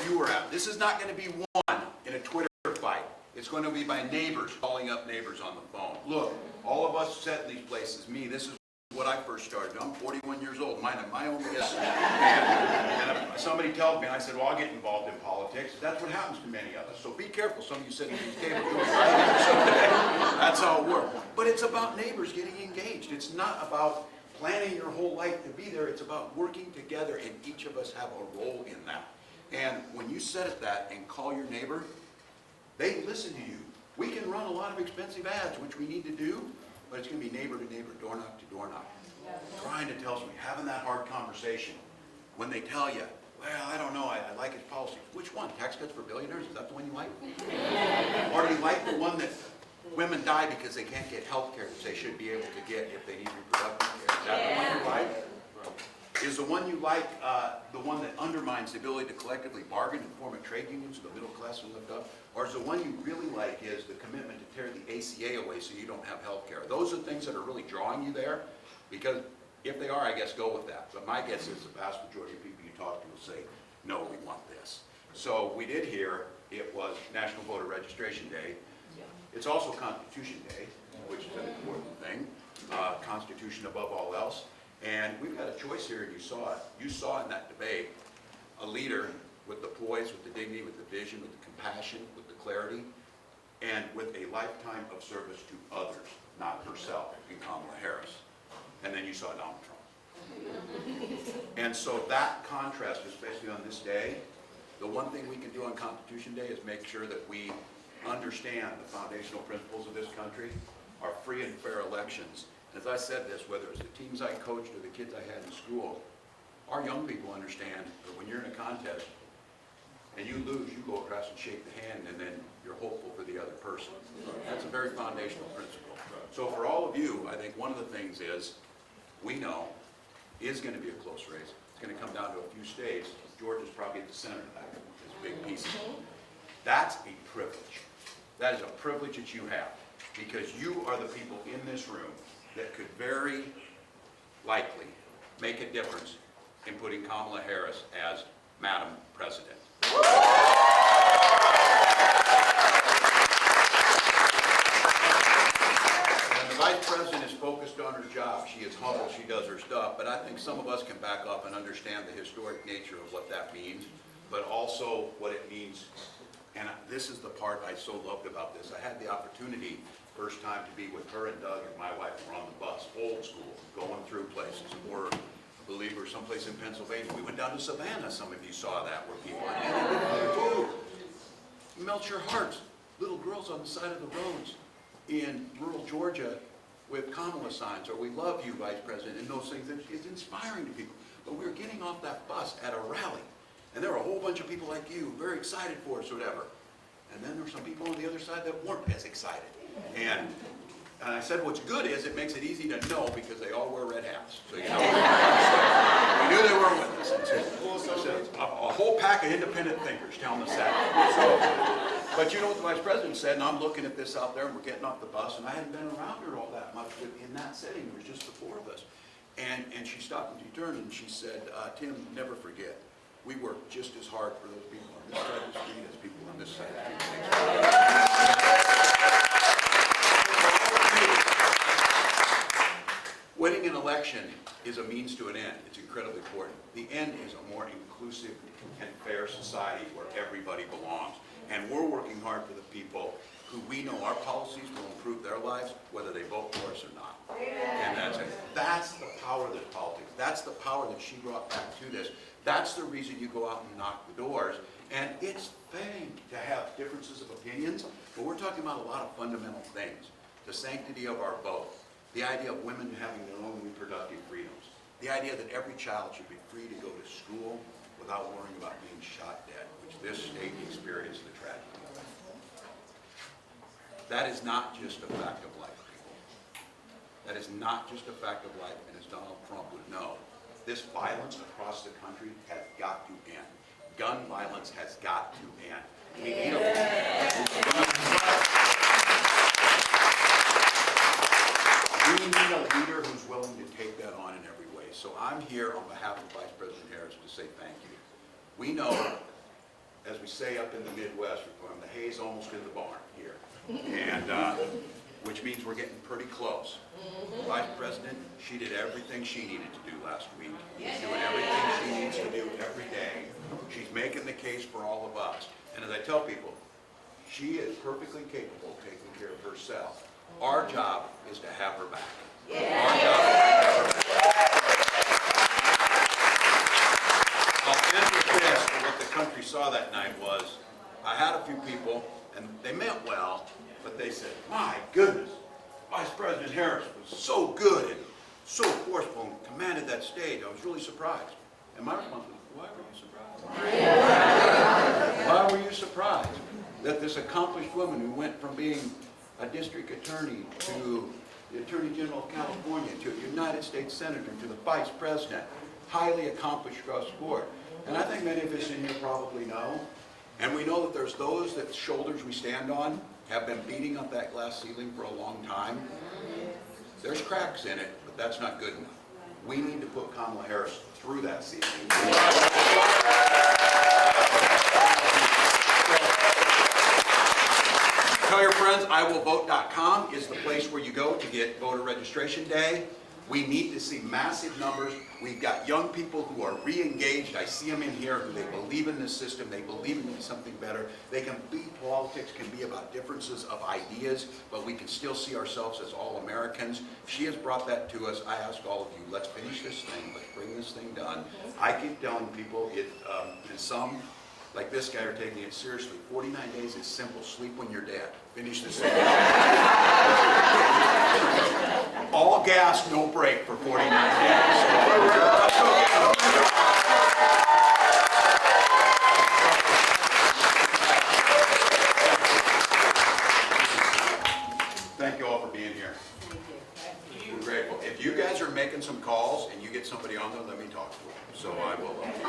you were at. This is not going to be won in a Twitter fight. It's going to be by neighbors, calling up neighbors on the phone. Look, all of us set in these places, me, this is what I first started. I'm 41 years old, my own business. And somebody tells me, and I said, well, I'll get involved in politics. That's what happens to many of us. So be careful, some of you sitting at these tables. That's how it works. But it's about neighbors getting engaged. It's not about planning your whole life to be there. It's about working together, and each of us have a role in that. And when you set at that and call your neighbor, they listen to you. We can run a lot of expensive ads, which we need to do, but it's going to be neighbor to neighbor, door knock to door knock. Trying to tell somebody, having that hard conversation. When they tell you, well, I don't know, I like his policy. Which one? Tax cuts for billionaires? Is that the one you like? Or do you like the one that women die because they can't get health care that they should be able to get if they need reproductive care? Is that the one you like? Is the one you like the one that undermines the ability to collectively bargain and form a trade union so the middle class will lift up? Or is the one you really like is the commitment to tear the ACA away so you don't have health care? Those are things that are really drawing you there, because if they are, I guess go with that. But my guess is the vast majority of people you talk to will say, no, we want this. So we did hear it was National Voter Registration Day. It's also Constitution Day, which is an important thing. Constitution above all else. And we've got a choice here, and you saw it. You saw in that debate a leader with the poise, with the dignity, with the vision, with the compassion, with the clarity, and with a lifetime of service to others, not herself, in Kamala Harris. And then you saw Donald Trump. And so that contrast, especially on this day, the one thing we can do on Constitution Day is make sure that we understand the foundational principles of this country, our free and fair elections. As I said this, whether it's the teams I coached or the kids I had in school, our young people understand that when you're in a contest and you lose, you go across and shake the hand, and then you're hopeful for the other person. That's a very foundational principle. So for all of you, I think one of the things is, we know, is going to be a close race. It's going to come down to a few states. Georgia's probably at the center of that, this big piece. That's a privilege. That is a privilege that you have, because you are the people in this room that could very likely make a difference in putting Kamala Harris as Madam President. And the Vice President is focused on her job. She is humble. She does her stuff. But I think some of us can back up and understand the historic nature of what that means, but also what it means. And this is the part I so loved about this. I had the opportunity, first time, to be with her and Doug and my wife. Were on the bus, old school, going through places. We're, I believe we're someplace in Pennsylvania. We went down to Savannah. Some of you saw that, where people are. And it melts your hearts. Little girls on the side of the roads in rural Georgia with Kamala signs, or we love you, Vice President, and those things. It's inspiring to people. But we were getting off that bus at a rally, and there were a whole bunch of people like you, very excited for us, or whatever. And then there were some people on the other side that weren't as excited. And I said, what's good is it makes it easy to know, because they all wear red hats. So you know, we knew they were with us. A whole pack of independent thinkers telling us that. So, but you know what the Vice President said, and I'm looking at this out there, and we're getting off the bus, and I hadn't been around her all that much in that setting. It was just the four of us. And she stopped and she turned and she said, Tim, never forget, we work just as hard for those people on this side of the street as people on this side of the street. Winning an election is a means to an end. It's incredibly important. The end is a more inclusive and fair society where everybody belongs. And we're working hard for the people who we know our policies will improve their lives, whether they vote for us or not. And that's it. That's the power of this politics. That's the power that she brought back to this. That's the reason you go out and knock the doors. And it's fine to have differences of opinions, but we're talking about a lot of fundamental things. The sanctity of our vote, the idea of women having their own reproductive freedoms, the idea that every child should be free to go to school without worrying about being shot dead, which this state experienced the tragedy of. That is not just a fact of life, people. That is not just a fact of life, and as Donald Trump would know, this violence across the country has got to end. Gun violence has got to end. We need a leader who's willing to take that on in every way. So I'm here on behalf of Vice President Harris to say thank you. We know as we say up in the Midwest, the hay's almost in the barn here. And, which means we're getting pretty close. Vice President, she did everything she needed to do last week. She's doing everything she needs to do every day. She's making the case for all of us. And as I tell people, she is perfectly capable of taking care of herself. Our job is to have her back. Our job is to have her back. I'll end with this, but what the country saw that night was, I had a few people, and they meant well, but they said, my goodness, Vice President Harris was so good and so forceful and commanded that stage. I was really surprised. And my response was, why were you surprised? Why were you surprised that this accomplished woman who went from being a district attorney to the Attorney General of California to a United States Senator to the Vice President, highly accomplished across the board. And I think many of us in here probably know, and we know that there's those that shoulders we stand on have been beating up that glass ceiling for a long time. There's cracks in it, but that's not good enough. We need to put Kamala Harris through that ceiling. Tell your friends, IWillVote.com is the place where you go to get voter registration day. We need to see massive numbers. We've got young people who are re-engaged. I see them in here who they believe in this system. They believe in something better. Politics can be about differences of ideas, but we can still see ourselves as all Americans. She has brought that to us. I ask all of you, let's finish this thing. Let's bring this thing done. I keep telling people, and some, like this guy, are taking it seriously. 49 days is simple. Sleep when you're dead. Finish this thing. All gas, no brake for 49 days. Thank you all for being here. We're grateful. If you guys are making some calls and you get somebody on there, let me talk to them. So I will.